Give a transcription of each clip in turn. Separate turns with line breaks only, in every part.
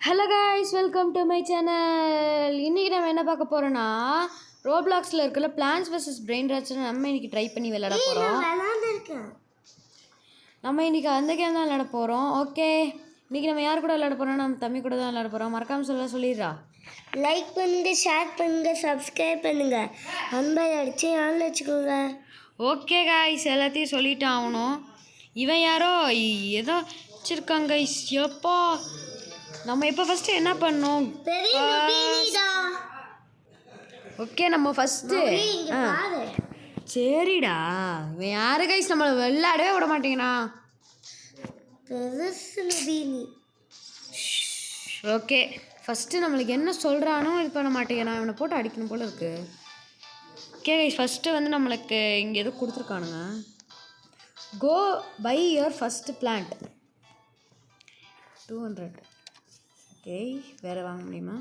Hello guys, welcome to my channel. இன்றைக்கி நம்ம என்ன பார்க்க போகிறோன்னா, ரோப்ளாக்ஸில் இருக்கிற பிளான்ஸ் வெர்சஸ் பிரெயின் ராட்ஸ் நம்ம இன்றைக்கி ட்ரை பண்ணி விளையாட போகிறோம். நம்ம இன்றைக்கி அந்த கேம் தான் விளையாட போகிறோம். ஓகே, இன்றைக்கி நம்ம யார் கூட விளையாட போகிறோம்? நம்ம தம்பி கூட தான் விளையாட போகிறோம். மறக்காமல் சொல்லிடுறா.
லைக் பண்ணுங்கள், ஷேர் பண்ணுங்கள், சப்ஸ்கிரைப் பண்ணுங்கள், நம்பர் அடித்து ஆள் வச்சுக்கோங்க.
ஓகே கைஸ், எல்லாத்தையும் சொல்லிட்டு ஆகணும். இவன் யாரோ ஏதோ வச்சுருக்காங்க. எப்போ நம்ம இப்போ ஃபஸ்ட்டு என்ன பண்ணோம்? ஓகே, நம்ம ஃபஸ்ட்டு சரிடா. இவன் யாரு கைஸ்? நம்மளை விளையாடவே விட மாட்டேங்கண்ணா. ஓகே, ஃபஸ்ட்டு நம்மளுக்கு என்ன சொல்கிறானோ இது பண்ண மாட்டேங்கிறான். இவனை போட்டு அடிக்கணும் போல இருக்கு. ஓகே கைஸ், ஃபஸ்ட்டு வந்து நம்மளுக்கு இங்கே எதுவும் கொடுத்துருக்கானுங்க. Go buy your first plant 200. Okay, வேறு வாங்க முடியுமா?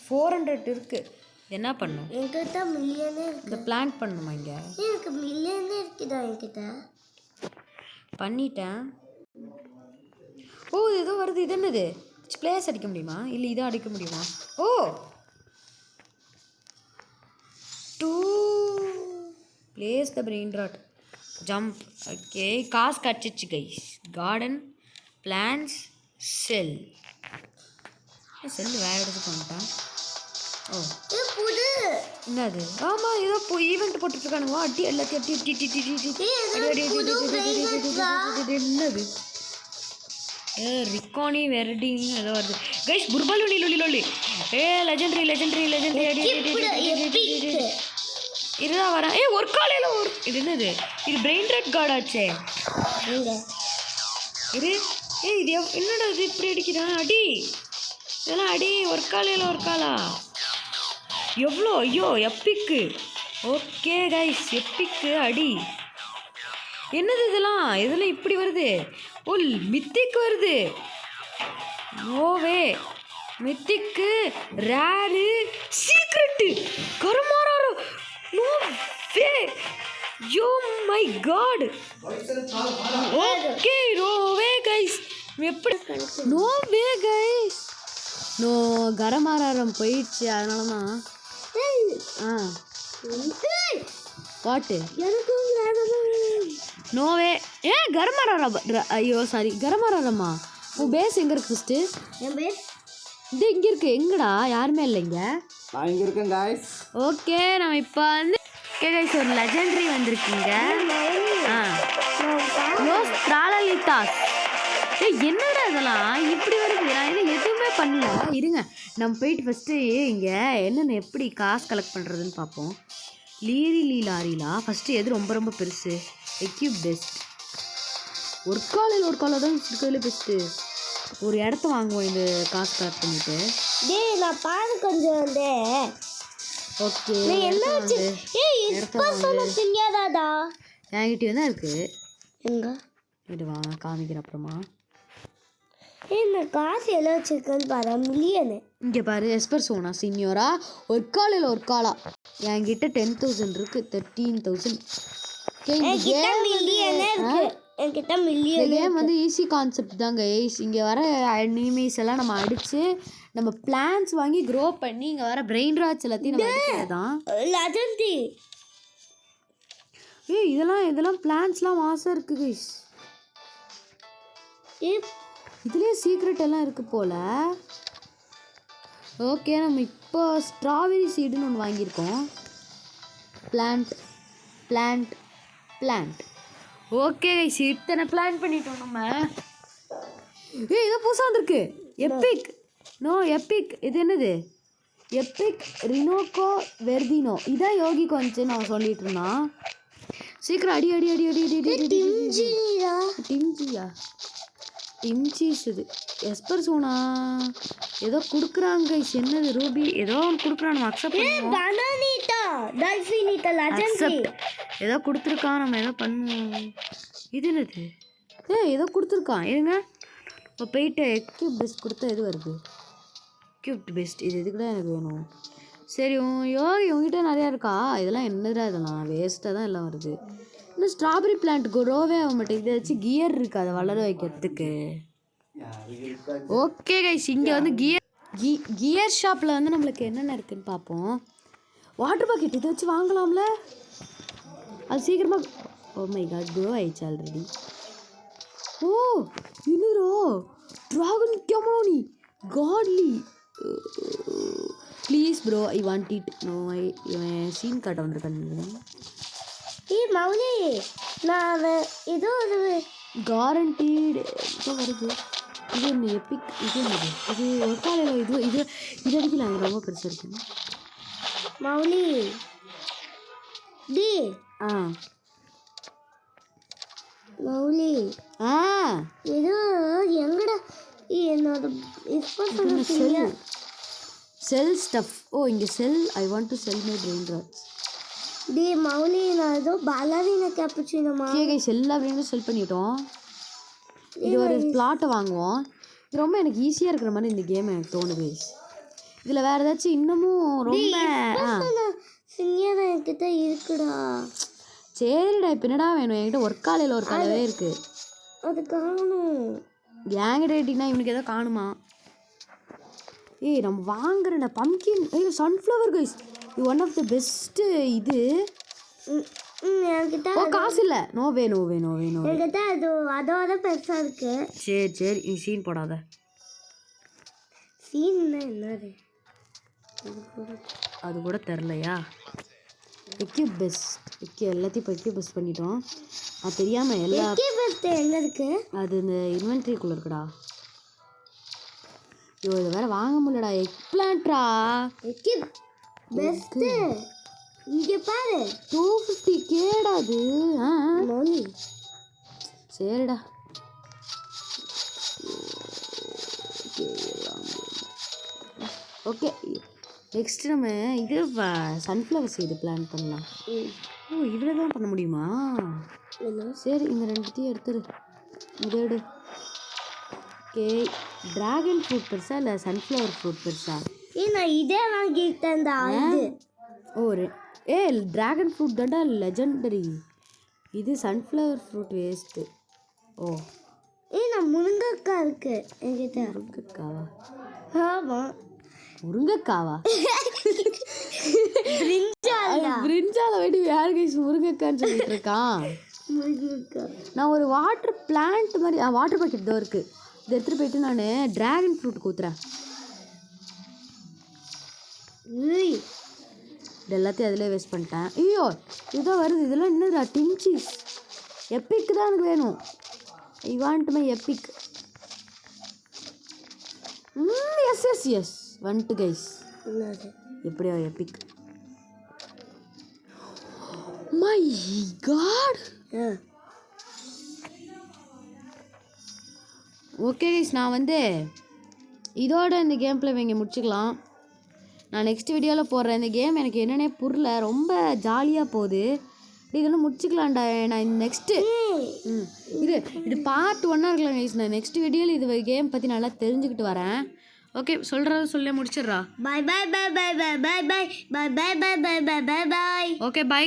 400 இருக்குது. என்ன பண்ணும்?
என்கிட்ட மில்லியனே இருக்கு.
இந்த பிளான் பண்ணுமா? இங்கே
எனக்கு மில்லியனே இருக்குதா? என்கிட்ட
பண்ணிட்டேன். ஓ, இது ஏதோ வருது. இது என்னது? பிளேஸ் அடிக்க முடியுமா? இல்லை இதை அடிக்க முடியுமா? Oh, 2 place the brain rod jump. Okay, காசு கடிச்சிச்சு கைஸ். கார்டன் பிளான்ஸ் செல் வேறு இடத்துக்கு வந்துட்டான். ஓ, என்னது? ஆமாம், ஏதோ ஈவெண்ட் போட்டுட்ருக்கானுங்க. அடி எல்லாத்தையும் என்னது? ரிக்கானி வெரடின்னு ஏதோ வருது கைஸ். புர்பாலுனி லொலி லொலி. லெஜெண்டரி இதுதான் வரேன். ஒரு காலையில் ஒரு இது என்னது? இது பிரெயின் ராட் கார்டாச்சே. இது இது என்னடா இது இப்படி அடிக்கிறான்? அடி இதெல்லாம் அடி. ஒரு காலா எவ்வளோ? ஐயோ, எப்பிக்கு. ஓகே கைஸ், எப்பிக்கு அடி. என்னது இதெல்லாம் இப்படி வருது? ஓ, மித்திக்கு வருது. ஓவே, மித்திக்கு ரேரு சீக்ரெட்டு கருமாறாரோ. No way, yo my God. Okay, no way guys. எப்படி? No way guys. நோ, கரமாரம் போயிடுச்சு. அதனால தான் வாட்டு நோவே. கரமாரம். ஐயோ சாரி, கரமாரம்மா. உன் பேஸ் எங்கே இருக்கு? ஃபஸ்ட்டு
என் பேஸ்
இது இங்கே இருக்கு. எங்கடா? யாருமே இல்லை இங்கே.
நான் இங்கே இருக்கேன் கைஸ்.
ஓகே, நம்ம இப்போ வந்து கைஸ் ஒரு லெஜெண்டரி வந்திருக்கீங்க. லித்தாஸ். என்னடா இதெல்லாம் இப்படி வருது? நான் எதுவுமே பண்ணல. இருங்க, நம்ம போயிட்டு ஃபஸ்ட்டு இங்கே என்னென்ன எப்படி காசு கலெக்ட் பண்ணுறதுன்னு பார்ப்போம். லாரிலா ஃபஸ்ட்டு எது ரொம்ப ரொம்ப பெருசு? Equip best. ஒரு காலையில் தான் இருக்கிறதுல பெஸ்ட்டு. ஒரு இடத்த வாங்குவோம் இந்த காசு கலெக்ட் பண்ணிட்டு.
நான் பாரு கொஞ்சம் வந்து.
ஓகே, என்கிட்ட தான் இருக்குது.
எங்க
இது வாங்க காமிக்கிறேன் அப்புறமா.
நான் காசு எல்லாம் வச்சிருக்கேன்னு பாரு. மில்லியனு
இங்கே பாரு. எஸ்பர்சோனா சீனியோரா ஒரு காலா என்கிட்ட 10,000 இருக்கு. 13,000. கேம் வந்து ஈஸி கான்செப்ட் தாங்க. இங்கே வர எனிமீஸ் எல்லாம் நம்ம அடித்து நம்ம பிளான்ஸ் வாங்கி க்ரோ பண்ணி இங்கே வர பிரெயின் ராட்ஸ் எல்லாத்தையும் நம்ம அடிக்கிறது தான். இதெல்லாம் பிளான்ஸ்லாம் மாசம் இருக்குது கைஸ். இதுலேயே சீக்ரெட் எல்லாம் இருக்குது போல். ஓகே, நம்ம இப்போ ஸ்ட்ராபெரி சீடுன்னு ஒன்று வாங்கியிருக்கோம். பிளான்ட். ஓகே கைஸ், இத்தனை பிளான் பண்ணிட்டோம் நம்ம. இதோ புதுசாக வந்திருக்கு. எப்பிக். இது என்னது? எப்பிக் ரினோகோ வெர்தினோ. இதான் யோகிக்கு வந்துச்சு நான் சொல்லிட்டு இருந்தான். சீக்கிரம் அடி. டிம்சீஸ். இது எஸ்பர்சோனா ஏதோ கொடுக்குறாங்க. என்னது? ரூபி ஏதோ ஒன்று கொடுக்குறான். நம்ம அக்செப்ட் ஏதோ கொடுத்துருக்கான். நம்ம ஏதோ பண்ணுவோம். இது என்னது? ஏதோ கொடுத்துருக்கான். இருங்க, இப்போ போயிட்டு எக்யூப் பெஸ்ட் கொடுத்தா எது வருது? Equip best. இது எதுக்கு தான் எனக்கு வேணும்? சரி, உங்ககிட்ட நிறையா இருக்கா? இதெல்லாம் என்னடா? இதெல்லாம் வேஸ்ட்டாக தான் எல்லாம் வருது. இன்னும் ஸ்ட்ராபெரி பிளான்ட் க்ரோவே ஆக மாட்டேங்குது. ஏதாச்சும் கியர் இருக்குது அதை வளர வைக்கிறதுக்கு. ஓகே கைஸ், இங்கே வந்து கியர் ஷாப்பில் வந்து நம்மளுக்கு என்னென்ன இருக்குன்னு பார்ப்போம். வாட்டர் பாக்கெட் இதை வச்சு வாங்கலாம்ல, அது சீக்கிரமாக. ஓ மை காட், க்ரோ ஆயிடுச்சு ஆல்ரெடி. ஓ இன்னுரோ ட்ராகன் கேமரோனி காட்லி. Please bro, I want it. No, இவன் சீன் காட்ட வந்திருக்கான்னு.
மௌலி, நான் ஏதோ ஒரு
காரண்டீடு வருது. இது ஒன்று எப்பிக். இது என்னது? இது ஒரு காலையில் இது அடிக்கலாம். இது ரொம்ப பெருசாக இருக்கு.
மௌலி டி மௌலி ஏதோ எங்கடா என்னோட
செல் ஸ்டஃப். ஓ இங்கே sell. I want to sell my brain rots.
டி மௌலி, நான் ஏதோ பாலாவின கேப்புச்சினோமா.
கைஸ், எல்லா பிரெயினும் செல் பண்ணிட்டோம். இது ஒரு பிளாட்டை வாங்குவோம். இது ரொம்ப எனக்கு ஈஸியாக இருக்கிற மாதிரி இந்த கேம் எனக்கு தோணுது. இதில் வேறு ஏதாச்சும் இன்னமும் ரொம்ப
என்கிட்ட இருக்குடா.
சரிடா, இப்போ என்னடா வேணும்? என்கிட்ட ஒரு காலையிலே இருக்குது.
அது காணும்.
என்கிட்ட கேட்டிங்கன்னா இவனுக்கு ஏதோ காணுமா? ஏய் நம்ம வாங்குறேன்டா பம்கின். ஐயோ சன்ஃப்ளவர் கைஸ், இது ஒன் ஆஃப் த பெஸ்ட்டு. இது
என்கிட்ட
காசு இல்லை. நோவே
என்கிட்ட அது அதோட பெருசாக இருக்கு.
சரி நீ சீன் போடாத.
சீன் என்னது?
அது கூட தெரிலையா? எக்யூப் பெஸ்ட் எல்லாத்தையும் இப்போ எக்யூப் பெஸ்ட் பண்ணிட்டோம். அது தெரியாமல் எல்லா
எங்கே இருக்கு?
அது இந்த இன்வென்ட்ரிக்குள்ளே இருக்குடா. ஐயோ இதை வேறு வாங்க முடியலடா. எக் பிளான்ட்ரா.
எக்யூப் பெஸ்ட்டு இங்கே பாரு.
250 கேடா அது.
மௌலி
சரிடா. ஓகே நெக்ஸ்ட் நம்ம இது சன்ஃப்ளவர்ஸ் இது பிளான் பண்ணலாம். ஓ இதில் தான் பண்ண முடியுமா? சரி இந்த ரெண்டுத்தையும் எடுத்துரு. இது எடு. ஓகே, ட்ராகன் ஃப்ரூட் பெருசா இல்லை சன்ஃப்ளவர் ஃப்ரூட் பெருசா?
நான் இதே வாங்கிட்டேன்டா.
ட்ராகன் ஃப்ரூட் தான்டா லெஜெண்டரி. இது சன்ஃப்ளவர் ஃப்ரூட் வேஸ்ட்டு. ஓ
நான் முருங்கைக்காய் இருக்கு என்கிட்ட.
முருங்கைக்காவா?
ஆமாம்
முருங்கைக்காவா? பிரிஞ்சால வேண்டி வேறு கைஸ் முருங்கைக்கான்னு சொல்லிட்டு இருக்கான். நான் ஒரு வாட்டர் பிளான்ட் மாதிரி வாட்டர் பாக்கெட் தான் இருக்குது. இதை எடுத்துகிட்டு போயிட்டு நான் ட்ராகன் ஃப்ரூட் ஊற்றுறேன். இது எல்லாத்தையும் அதிலே வேஸ்ட் பண்ணிட்டேன். ஐயோ இதுதான் வருது. இதெல்லாம் என்னதுடா? டின்சீஸ். எப்பிக் தான் எனக்கு வேணும். I want my epic. Yes வந்துட்டு கைஸ். எப்படியா epic? My God. Okay guys, நான் வந்து இதோட இந்த கேம் பிளே இங்கே முடிச்சுக்கலாம். நான் நெக்ஸ்ட் வீடியோவில் போடுறேன். இந்த கேம் எனக்கு என்னென்னே புரியல, ரொம்ப ஜாலியாக போகுது. இதெல்லாம் முடிச்சுக்கலாம்டா. நான் நெக்ஸ்ட்டு இது பார்ட் 1 இருக்கலாம் கைஸ். நான் நெக்ஸ்ட் வீடியோவில் இது கேம் பற்றி நல்லா தெரிஞ்சுக்கிட்டு வரேன். ஓகே சொல்கிறத சொல்லி முடிச்சிடுறா.
பை.
Okay bye.